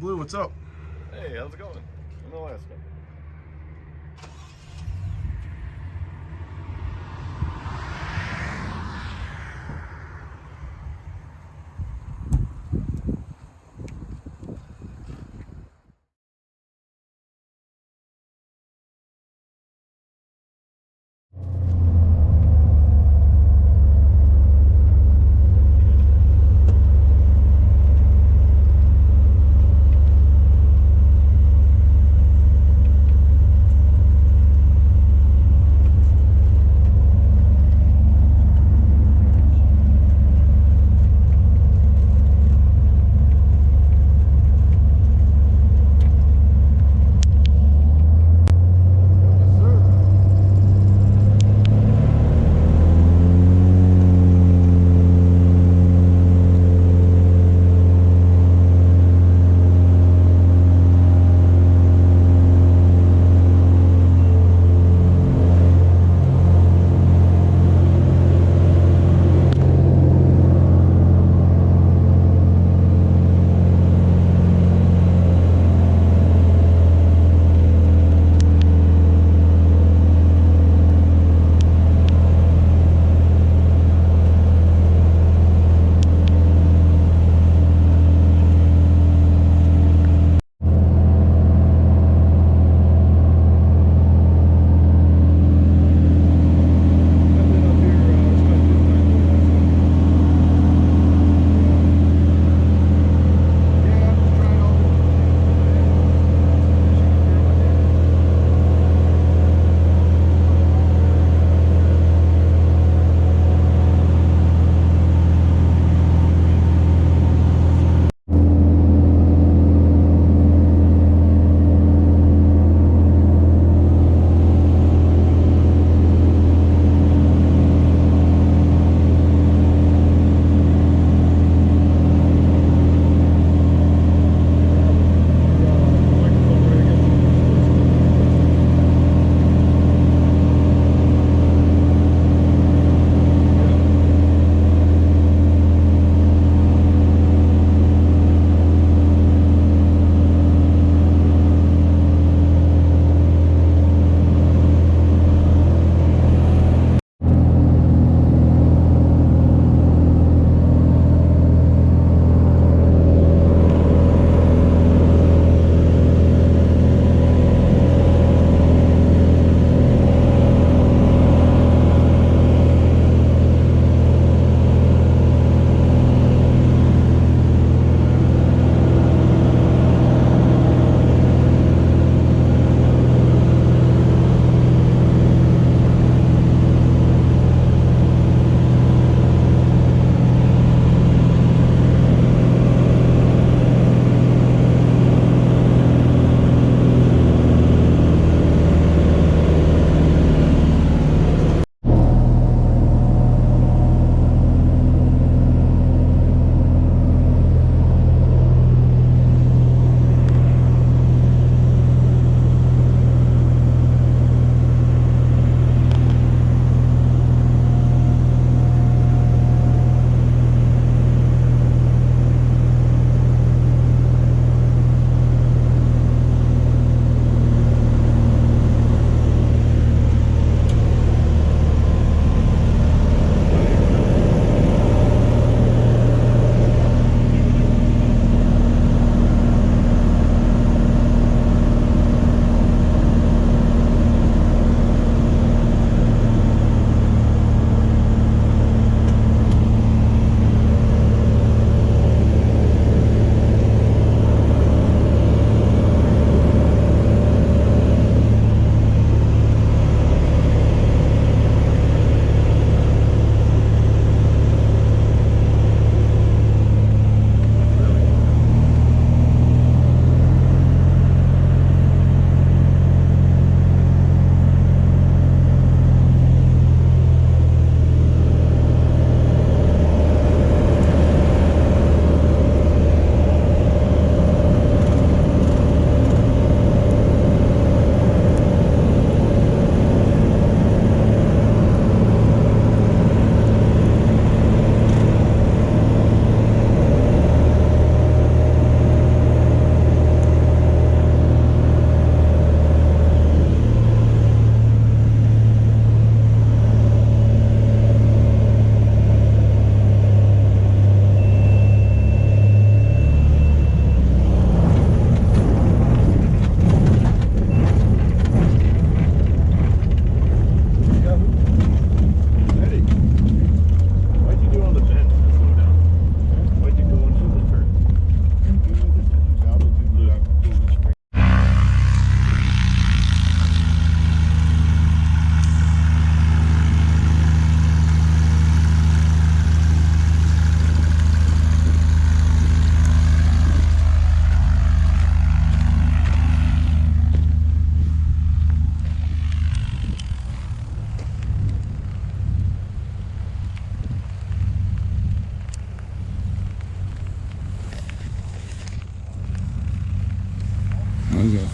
Blue, what's up? Hey, how's it going? In Alaska.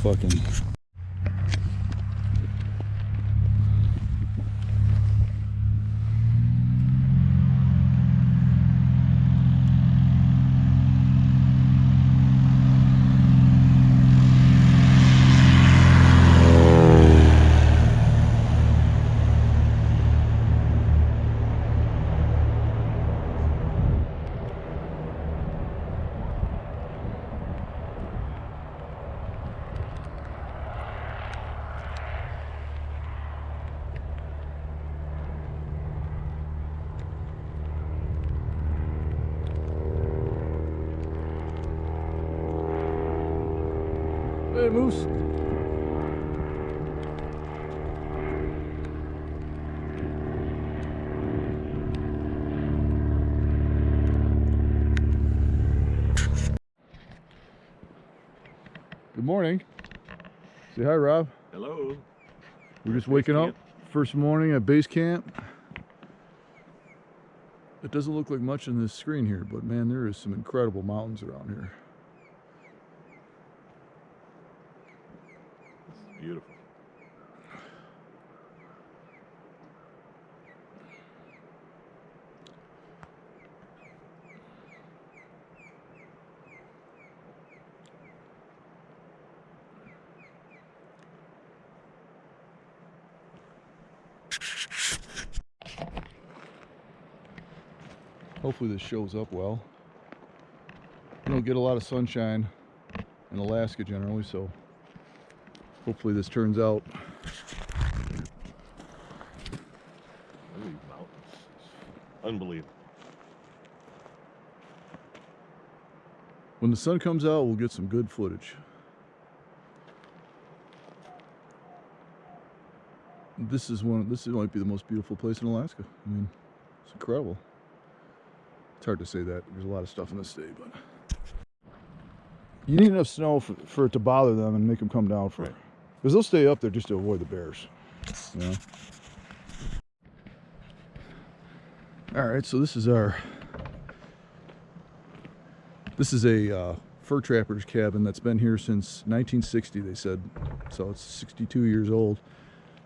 fucking... Hey, Moose. Good morning. Say hi, Rob. Hello. We're just waking up. First morning at base camp. It doesn't look like much in this screen here, but man, there is some incredible mountains around here. It's beautiful. Hopefully this shows up well. We don't get a lot of sunshine in Alaska generally, so hopefully this turns out. These mountains. Unbelievable. When the sun comes out, we'll get some good footage. This might be the most beautiful place in Alaska. I mean, it's incredible. It's hard to say that. There's a lot of stuff in the state, but you need enough snow for it to bother them and make them come down for it. Because they'll stay up there just to avoid the bears. You know? All right, so this is a fur trapper's cabin that's been here since 1960, they said. So it's 62 years old.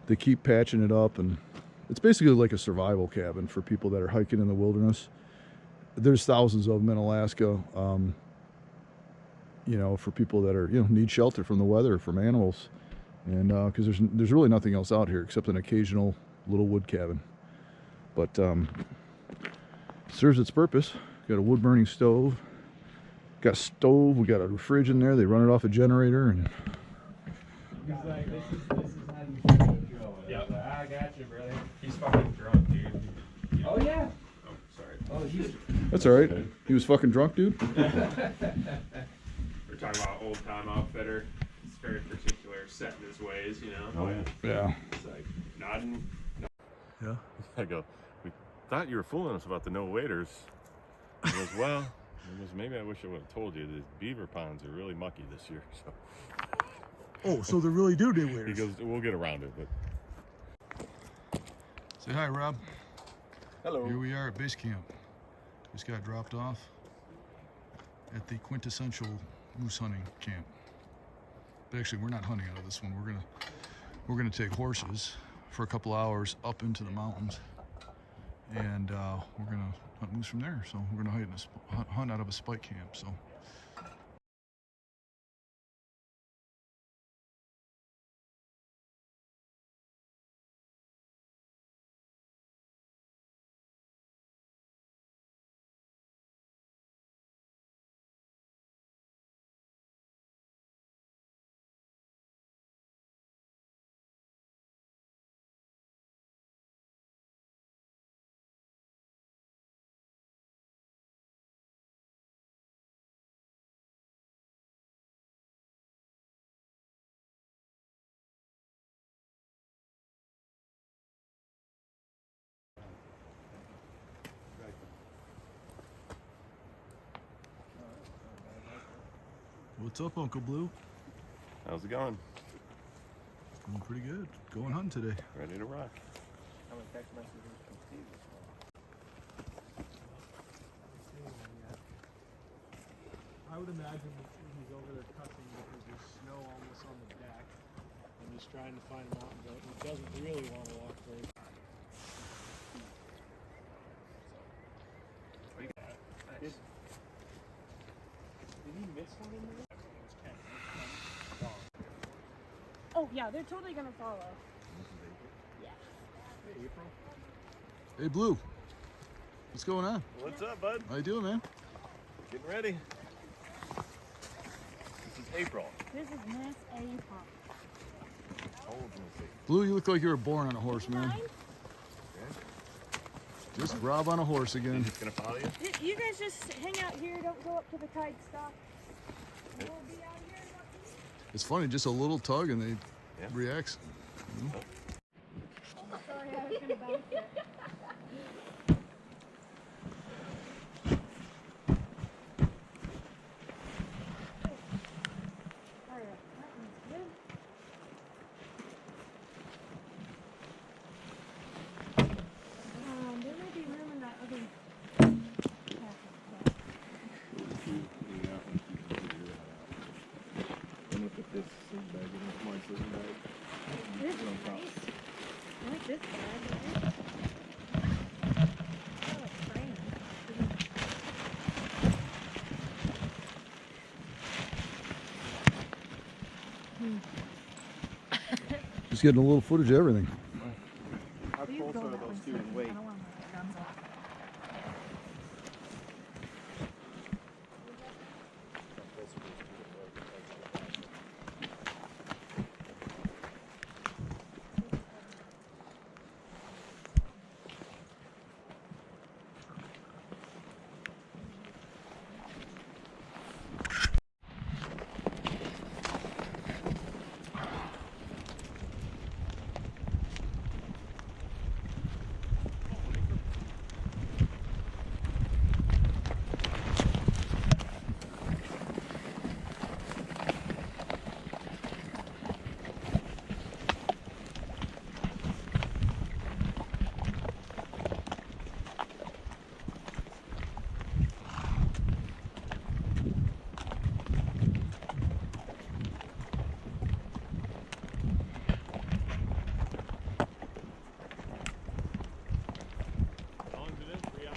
They keep patching it up, and it's basically like a survival cabin for people that are hiking in the wilderness. There's thousands of them in Alaska, you know, for people that are, you know, need shelter from the weather, from animals, and because there's really nothing else out here except an occasional little wood cabin. But serves its purpose. Got a wood burning stove. Got a stove. We got a fridge in there. They run it off a generator, and He's like, this is how you should go. Yep. Like, I got you, brother. He's fucking drunk, dude. Oh, yeah. Oh, sorry. Oh, he's... that's all right. He was fucking drunk, dude. We're talking about old time outfitter. He's very particular, set in his ways, you know? Oh, yeah. Yeah. It's like, nodding. Yeah. I go, we thought you were fooling us about the no waders. He goes, well, he goes, maybe I wish I would have told you. The beaver ponds are really mucky this year. So Oh, so they really do he waders. goes, we'll get around it. But Say hi, Rob. hello. Here we are at base camp. Just got dropped off at the quintessential moose hunting camp. But actually, we're not hunting out of this one. We're gonna take horses for a couple hours up into the mountains, and we're gonna hunt moose from there. So we're gonna hunt out of a spike camp. So. What's up, Uncle Blue? How's it going? Going pretty good. Going hunting today. Ready to rock. How many text messages from Steve? I would imagine he's over there cussing because there's snow almost on the deck, and he's trying to find a mountain goat. He doesn't really want to walk very far. Did he miss one in there? Oh yeah, they're totally gonna follow. Yeah. Hey, April. Hey, Blue. What's going on? What's up, bud? How you doing, man? Getting ready. This is April. This is Miss April. How old is Miss April? Blue, you look like you were born on a horse, man. Nine? Just Rob on a horse again. He's gonna follow you? You guys just hang out here. Don't go up to the kite stop. We'll be out here in about 2 minutes. It's funny, just a little tug and they Yeah. reacts. Sorry, I was gonna bounce it. Alright, that one's good. There might be room in that other packet. This is nice. I like this bag, right? I like Fran. Just getting a little footage of everything. How Please close go are that those way, two sir. in weight? I don't want my guns off. How long is it in? 3 hours?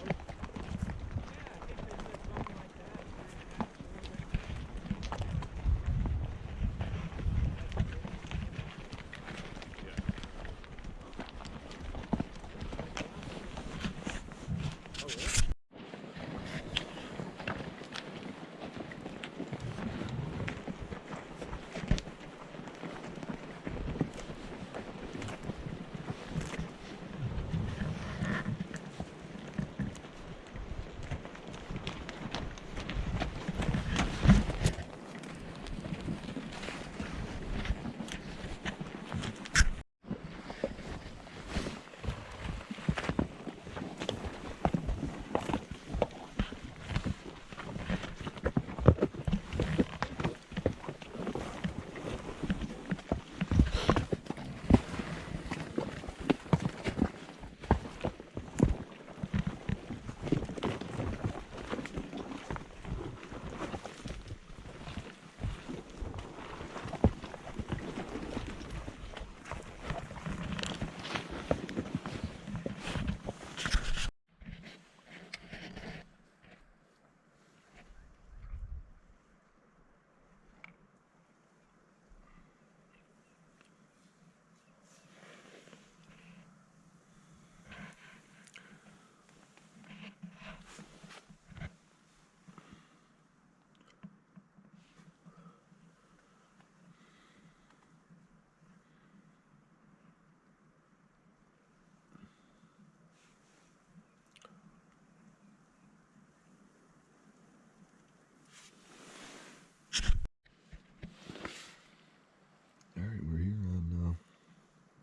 All right, we're here on,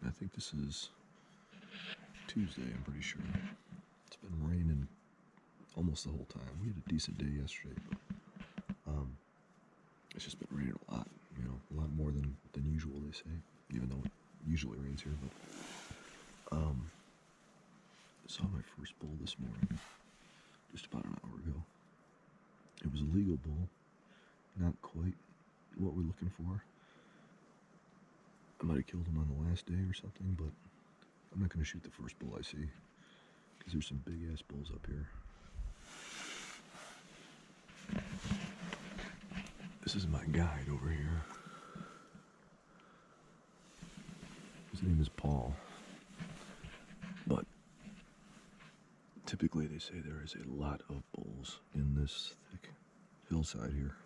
I think this is Tuesday, I'm pretty sure. It's been raining almost the whole time. We had a decent day yesterday, but it's just been raining a lot, you know, a lot more than usual, they say, even though it usually rains here, but I saw my first bull this morning, just about an hour ago. It was a legal bull, not quite what we're looking for. I might have killed him on the last day or something, but I'm not going to shoot the first bull I see, because there's some big ass bulls up here. This is my guide over here. His name is Paul. But typically they say there is a lot of bulls in this thick hillside here.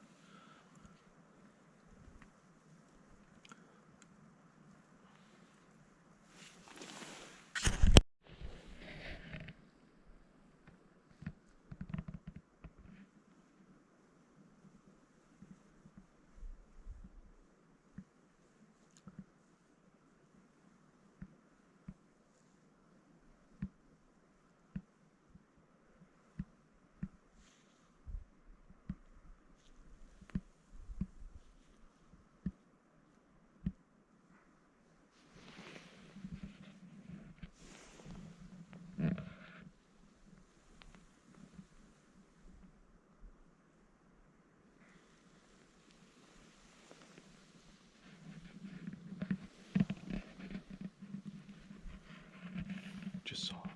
Just saw our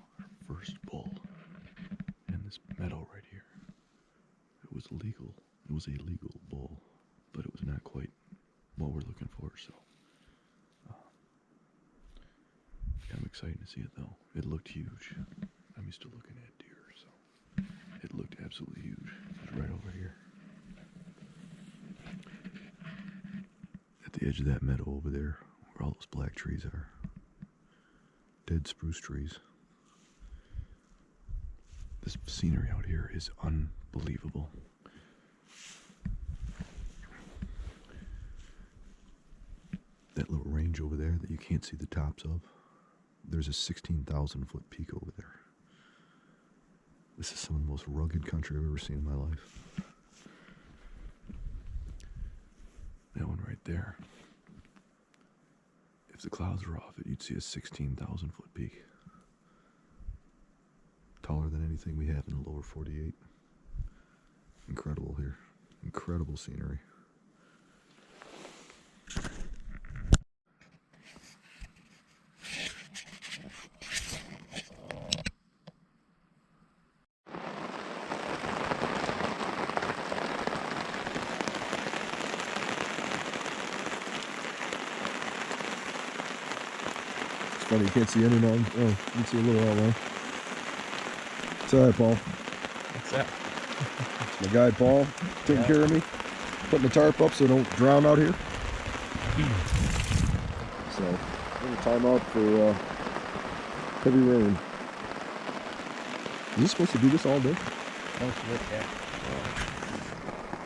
first bull in this meadow right here. It was legal. It was a legal bull, but it was not quite what we're looking for. So, I'm excited to see it though. It looked huge. I'm used to looking at deer, so it looked absolutely huge. It was right over here, at the edge of that meadow over there, where all those black trees are. Dead spruce trees. This scenery out here is unbelievable. That little range over there that you can't see the tops of, there's a 16,000 foot peak over there. This is some of the most rugged country I've ever seen in my life. That one right there. If the clouds were off it, you'd see a 16,000 foot peak. Taller than anything we have in the lower 48. Incredible here. Incredible scenery. Funny, you can't see any now. Oh, you can see a little outline. It's alright, Paul. What's that? My guy, Paul, taking care of me. Putting the tarp up so I don't drown out here. So, a little time out for heavy rain. Is this supposed to do this all day? Oh, shit, yeah.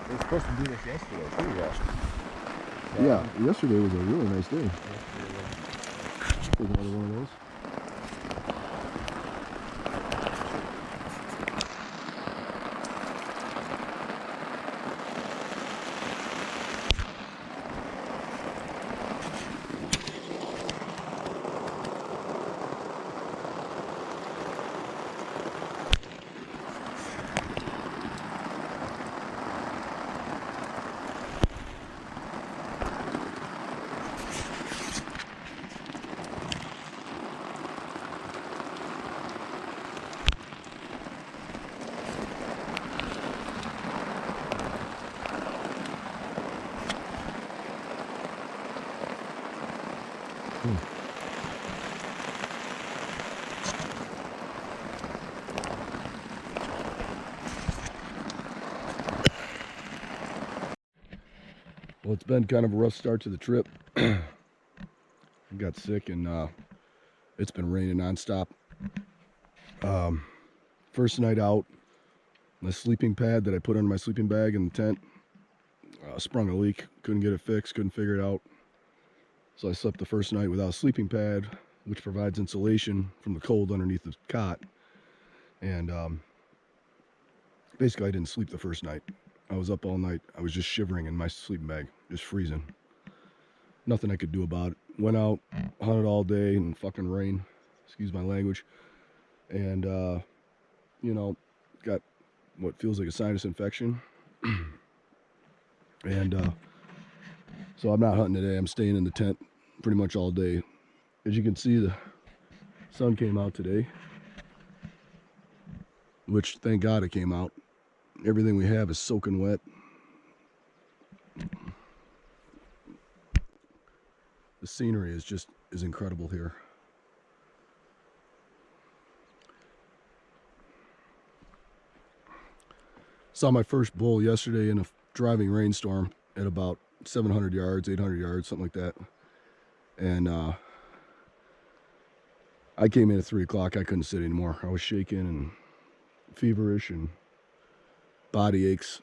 They were supposed to do this yesterday, too, yeah. Yeah, yesterday was a really nice day. Take another one of those. Well, it's been kind of a rough start to the trip. I got sick and it's been raining nonstop. First night out, the sleeping pad that I put under my sleeping bag in the tent sprung a leak. Couldn't get it fixed, couldn't figure it out. So I slept the first night without a sleeping pad, which provides insulation from the cold underneath the cot. And basically I didn't sleep the first night. I was up all night. I was just shivering in my sleeping bag, just freezing. Nothing I could do about it. Went out, hunted all day in fucking rain, excuse my language. And, you know, got what feels like a sinus infection. And So I'm not hunting today. I'm staying in the tent pretty much all day. As you can see, the sun came out today, which thank God it came out. Everything we have is soaking wet. The scenery is incredible here. Saw my first bull yesterday in a driving rainstorm at about 700 yards, 800 yards, something like that. And I came in at 3 o'clock. I couldn't sit anymore. I was shaking and feverish and body aches,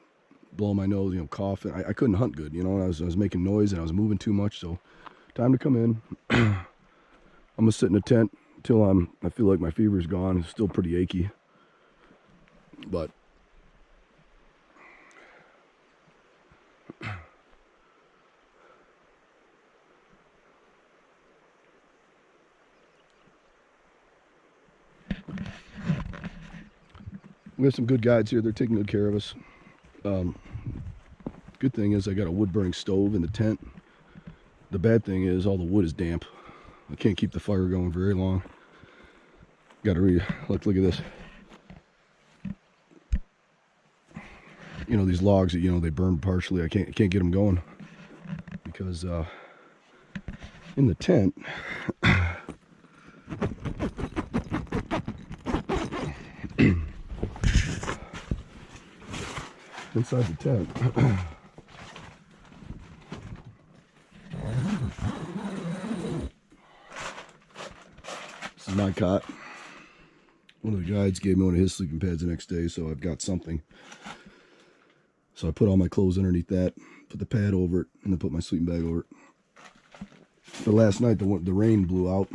blowing my nose, coughing. I couldn't hunt good, and I was making noise and I was moving too much. So time to come in. I'm gonna sit in the tent until I feel like my fever's gone. It's still pretty achy, but we have some good guides here. They're taking good care of us. Good thing is I got a wood burning stove in the tent. The bad thing is all the wood is damp. I can't keep the fire going very long. Got to look at this. These logs that they burn partially. I can't get them going because in the tent. Inside the tent. This is my cot. One of the guides gave me one of his sleeping pads the next day, so I've got something. So I put all my clothes underneath that, put the pad over it, and then put my sleeping bag over it. But last night the rain blew out,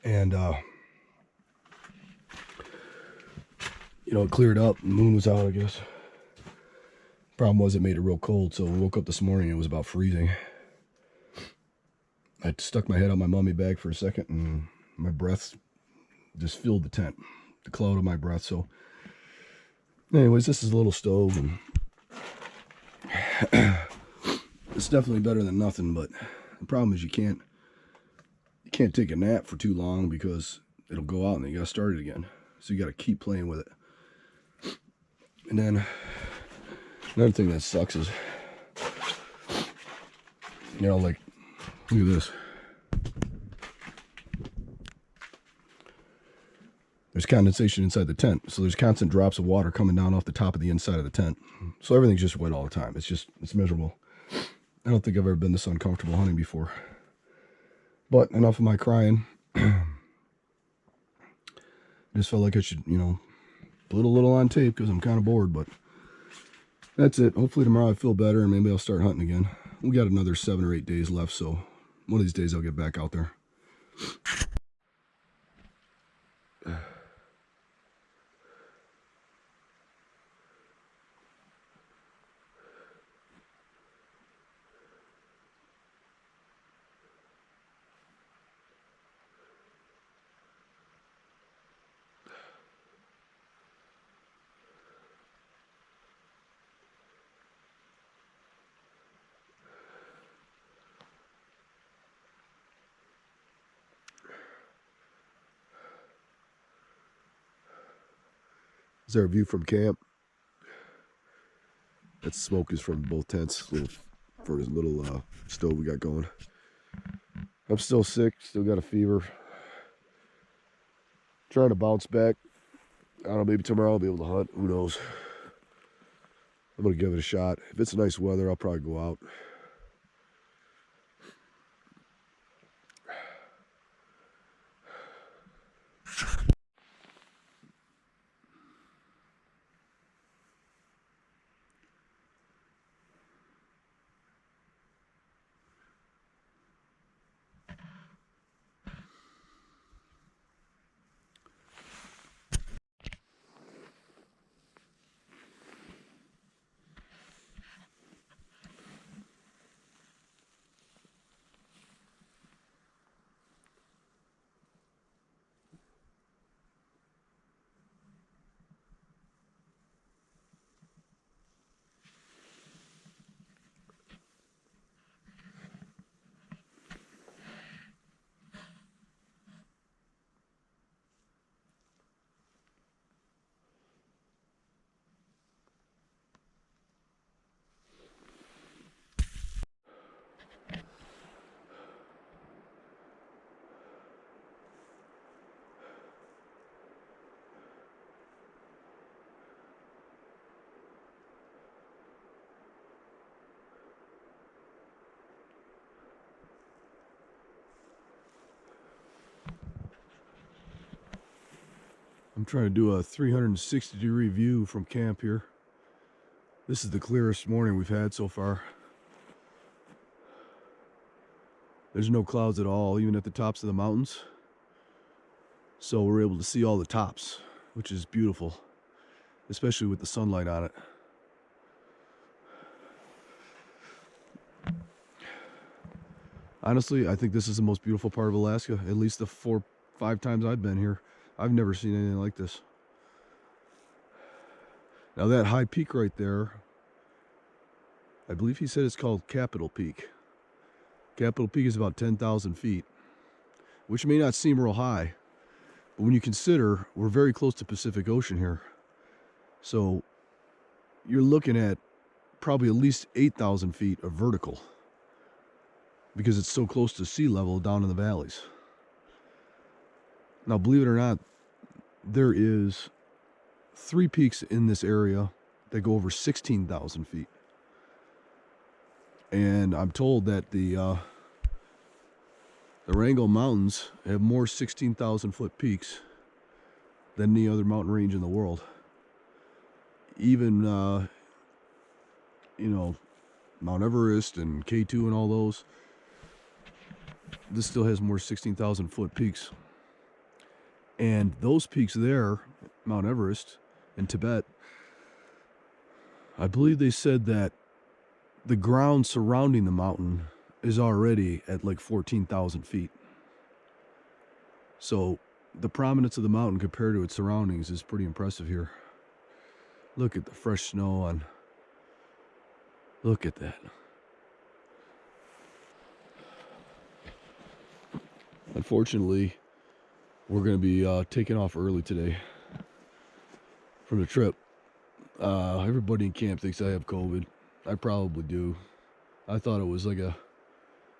and it cleared up. The moon was out, I guess. Problem was it made it real cold, so we woke up this morning and it was about freezing. I stuck my head on my mummy bag for a second and my breath just filled the tent, the cloud of my breath. So anyways, this is a little stove and it's definitely better than nothing, but the problem is you can't take a nap for too long because it'll go out and then you gotta start it again. So you gotta keep playing with it. And then another thing that sucks is, look at this. There's condensation inside the tent. So there's constant drops of water coming down off the top of the inside of the tent. So everything's just wet all the time. It's miserable. I don't think I've ever been this uncomfortable hunting before. But enough of my crying. I just felt like I should, put a little on tape because I'm kind of bored, but that's it. Hopefully tomorrow I feel better and maybe I'll start hunting again. We got another 7 or 8 days left, so one of these days I'll get back out there. This is our view from camp. That smoke is from both tents. For this little stove we got going. I'm still sick, still got a fever. Trying to bounce back. I don't know, maybe tomorrow I'll be able to hunt. Who knows? I'm gonna give it a shot. If it's nice weather, I'll probably go out. I'm trying to do a 360-degree view from camp here. This is the clearest morning we've had so far. There's no clouds at all, even at the tops of the mountains. So we're able to see all the tops, which is beautiful, especially with the sunlight on it. Honestly, I think this is the most beautiful part of Alaska, at least the 4-5 times I've been here. I've never seen anything like this. Now that high peak right there, I believe he said it's called Capitol Peak. Capitol Peak is about 10,000 feet, which may not seem real high, but when you consider we're very close to Pacific Ocean here. So you're looking at probably at least 8,000 feet of vertical because it's so close to sea level down in the valleys. Now, believe it or not, there is 3 peaks in this area that go over 16,000 feet. And I'm told that the Wrangell Mountains have more 16,000 foot peaks than any other mountain range in the world. Even, you know, Mount Everest and K2 and all those, this still has more 16,000 foot peaks. And those peaks there, Mount Everest in Tibet, I believe they said that the ground surrounding the mountain is already at like 14,000 feet. So the prominence of the mountain compared to its surroundings is pretty impressive here. Look at the fresh snow on. Look at that. Unfortunately, we're going to be taking off early today from the trip. Everybody in camp thinks I have COVID. I probably do. I thought it was like a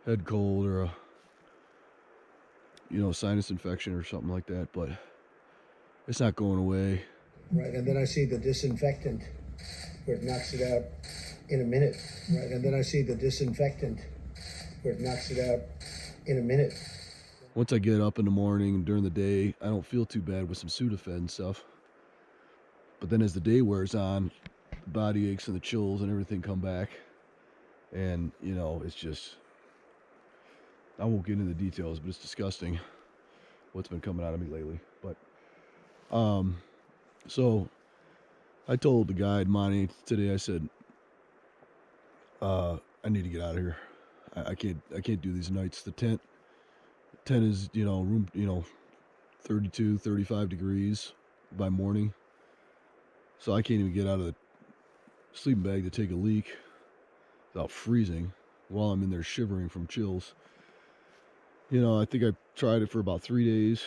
head cold or a, you know, sinus infection or something like that, but it's not going away. Right, and then I see the disinfectant where it knocks it out in a minute. Right, and then I see the disinfectant where it knocks it out in a minute. Once I get up in the morning and during the day, I don't feel too bad with some Sudafed and stuff. But then as the day wears on, the body aches and the chills and everything come back. And, you know, it's just, I won't get into the details, but it's disgusting what's been coming out of me lately. But, so I told the guide, Monty, today, I said, I need to get out of here. I can't do these nights. The tent is, you know, room, you know, 32, 35 degrees by morning. So I can't even get out of the sleeping bag to take a leak without freezing while I'm in there shivering from chills. You know, I think I tried it for about 3 days.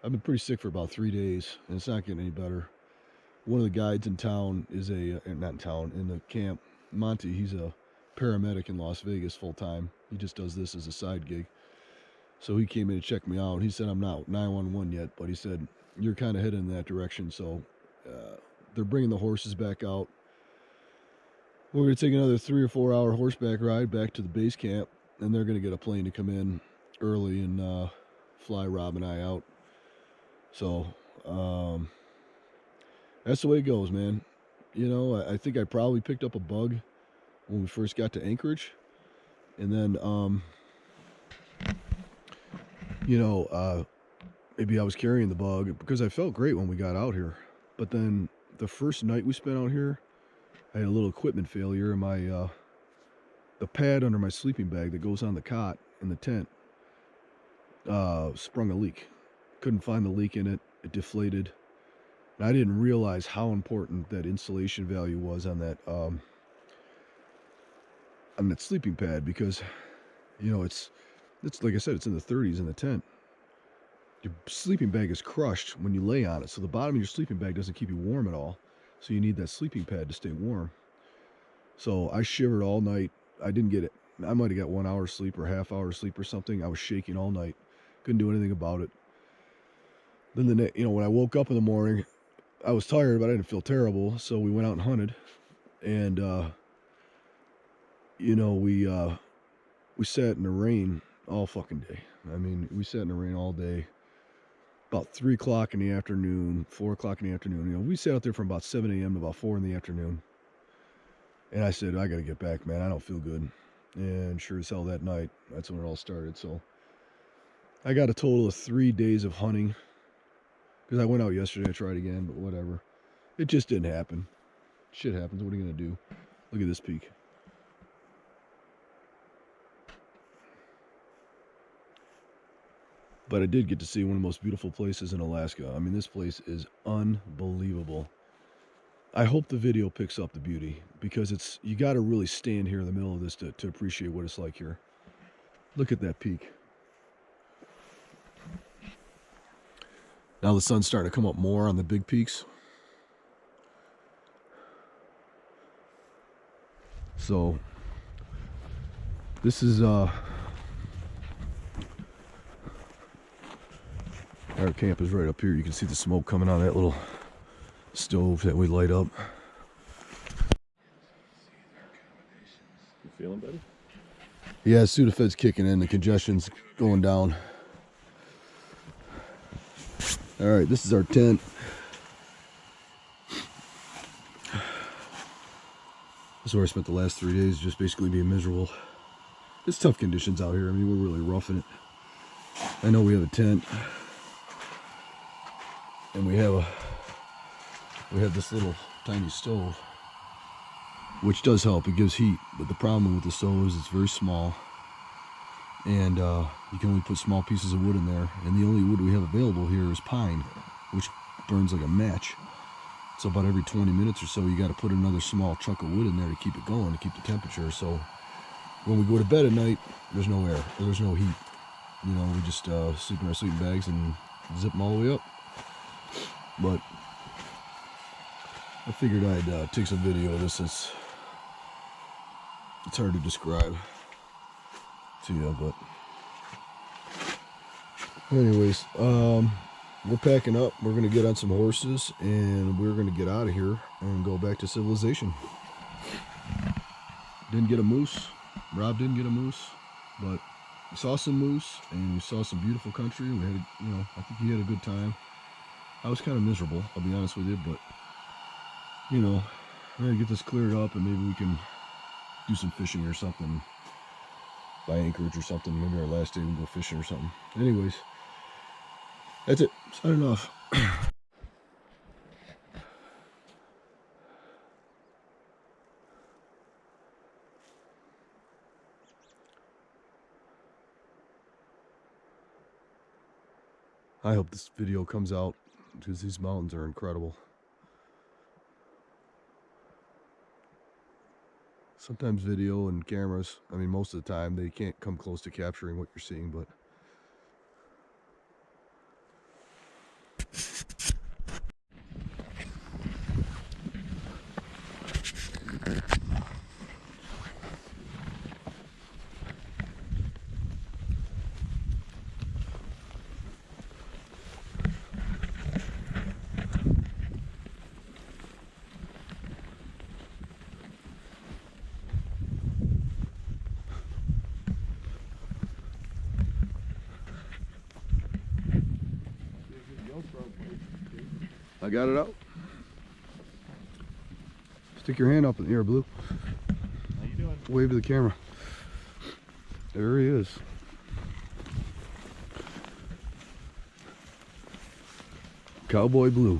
I've been pretty sick for about 3 days, and it's not getting any better. One of the guides in town is not in town, in the camp, Monty, he's a paramedic in Las Vegas full time. He just does this as a side gig. So he came in to check me out. He said, I'm not 911 yet, but he said, you're kind of headed in that direction. So they're bringing the horses back out. We're going to take another 3 or 4 hour horseback ride back to the base camp, and they're going to get a plane to come in early and fly Rob and I out. So that's the way it goes, man. You know, I think I probably picked up a bug when we first got to Anchorage. And then, you know, maybe I was carrying the bug because I felt great when we got out here. But then the first night we spent out here, I had a little equipment failure in my, the pad under my sleeping bag that goes on the cot in the tent, sprung a leak. Couldn't find the leak in it. It deflated. And I didn't realize how important that insulation value was on that sleeping pad because, you know, it's like I said, it's in the 30s in the tent. Your sleeping bag is crushed when you lay on it, so the bottom of your sleeping bag doesn't keep you warm at all. So you need that sleeping pad to stay warm. So I shivered all night. I didn't get it. I might have got 1 hour sleep or half hour sleep or something. I was shaking all night. Couldn't do anything about it. Then you know, when I woke up in the morning, I was tired, but I didn't feel terrible. So we went out and hunted, and you know, we sat in the rain all fucking day. I mean, we sat in the rain all day. about 3 o'clock in the afternoon, 4 o'clock in the afternoon. You know, we sat out there from about 7 a.m. to about 4 in the afternoon. And I said, I got to get back, man. I don't feel good. And sure as hell that night, that's when it all started. So I got a total of 3 days of hunting. Because I went out yesterday, I tried again, but whatever. It just didn't happen. Shit happens. What are you going to do? Look at this peak. But I did get to see one of the most beautiful places in Alaska. I mean, this place is unbelievable. I hope the video picks up the beauty, because it's, you got to really stand here in the middle of this to appreciate what it's like here. Look at that peak. Now the sun's starting to come up more on the big peaks. So this is our camp is right up here. You can see the smoke coming out of that little stove that we light up. You feeling better? Yeah, Sudafed's kicking in, the congestion's going down. All right, this is our tent. This is where I spent the last 3 days, just basically being miserable. It's tough conditions out here. I mean, we're really roughing it. I know we have a tent, and we have this little tiny stove, which does help. It gives heat, but the problem with the stove is it's very small, and you can only put small pieces of wood in there, and the only wood we have available here is pine, which burns like a match. So about every 20 minutes or so, you got to put another small chunk of wood in there to keep it going, to keep the temperature. So when we go to bed at night, there's no air, there's no heat. You know, we just sleep in our sleeping bags and zip them all the way up. But I figured I'd take some video of this, since it's hard to describe to you. But anyways, we're packing up. We're gonna get on some horses, and we're gonna get out of here and go back to civilization. Didn't get a moose. Rob didn't get a moose, but we saw some moose, and we saw some beautiful country. We had, you know, I think he had a good time. I was kind of miserable, I'll be honest with you, but you know, we're gonna get this cleared up, and maybe we can do some fishing or something by Anchorage or something. Maybe our last day we can go fishing or something. Anyways, that's it. Signing off. I hope this video comes out, because these mountains are incredible. Sometimes video and cameras, I mean, most of the time, they can't come close to capturing what you're seeing, but I got it out. Stick your hand up in the air, Blue. How you doing? Wave to the camera. There he is. Cowboy Blue.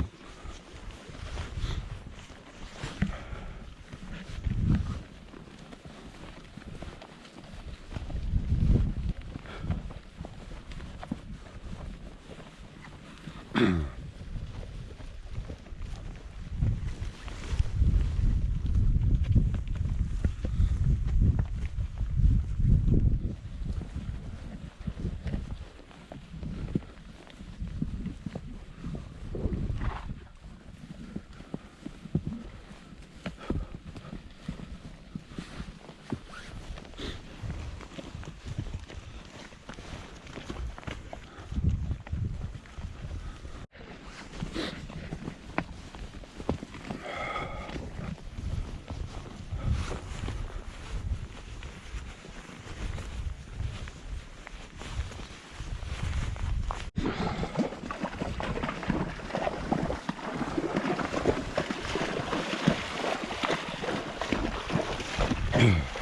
Bye.